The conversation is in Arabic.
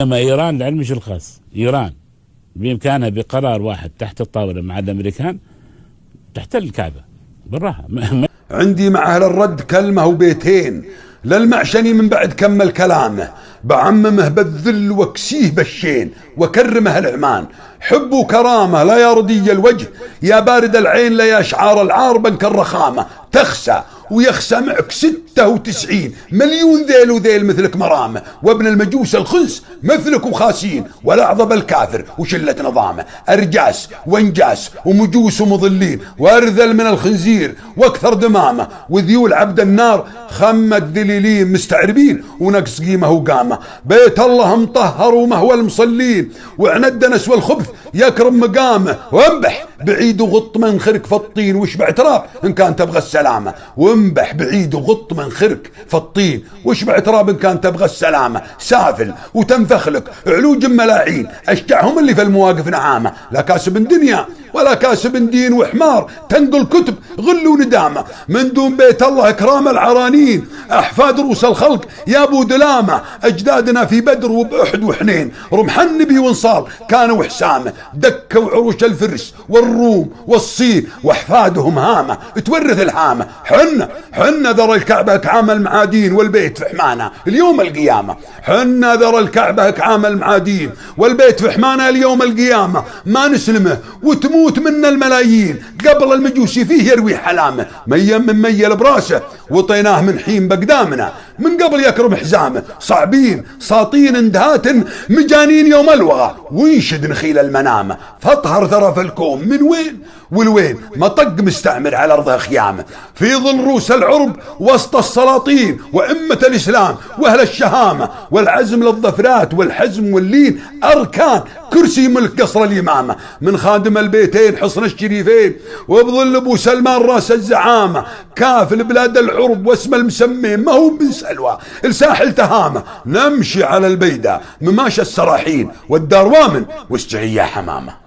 أما إيران العلم شو الخاص؟ إيران بإمكانها بقرار واحد تحت الطاولة مع الأمريكان تحتل الكعبة بالراحة. عندي مع أهل الرد كلمة وبيتين للمعشني من بعد كمل كلامه، بعممه بالذل واكسيه بالشين وكرمه العمان. حب وكرامة لا يا ردي الوجه يا بارد العين لا يا شعار العار بنك الرخامة. تخسى ويخسى معك 96 مليون ذيل وذيل مثلك مرامه، وابن المجوس الخنس مثلك وخاسين، والأعظم الكافر وشلة نظامه. أرجاس وانجاس ومجوس ومضلين وأرذل من الخنزير واكثر دمامه، وذيول عبد النار خمت ذليلين مستعربين ونقص قيمه وقامه. بيت الله مطهر ومهوى المصلين وعند دنس والخبث يكرم مقامه. وانبح بعيد وغط من خرك في الطين واشبع تراب ان كان تبغى السلامه. وانبح بعيد وغط من خرك في الطين واشبع تراب ان كان تبغى السلامه. سافل وتنفخلك علوج ملاعين اشجعهم اللي في المواقف نعامه. لا كاسب دنيا ولا كاسب دين وحمار تنقل كتب غل وندامه. من دون بيت الله اكرام العرانين احفاد روس الخلق يا ابو دلامه. اجدادنا في بدر وبأحد وحنين رمح النبي وانصال كانوا حسامه. دكوا عروش الفرس والروم والصين واحفادهم هامه تورث الهامه. حنا ذر الكعبه كعام المعادين والبيت في حمانه اليوم القيامه. حنا ذر الكعبه كعام المعادين والبيت في حمانه اليوم القيامه. ما نسلمه وتموت منا الملايين قبل المجوسي فيه يروي حلامه. ميم من ميل براسه وطيناه من حين بقدامنا من قبل يكرم حزامه. صعبين ساطين اندهات مجانين يوم الوغى وينشد نخيل المنامه. فاطهر ثرف الكون من وين والوين ما طق مستعمر على ارض خيامه. في ظل روس العرب وسط السلاطين وأمة الإسلام وأهل الشهامة والعزم للظفرات والحزم واللين أركان كرسي ملك قصر الإمامة. من خادم البيتين حصن الشريفين وبظل أبو سلمان راس الزعامة. كافل بلاد العرب واسم المسمين ما هو من سلوى الساحل تهامة. نمشي على البيدة مماشى السراحين والدار وامن واستعي يا حمامة.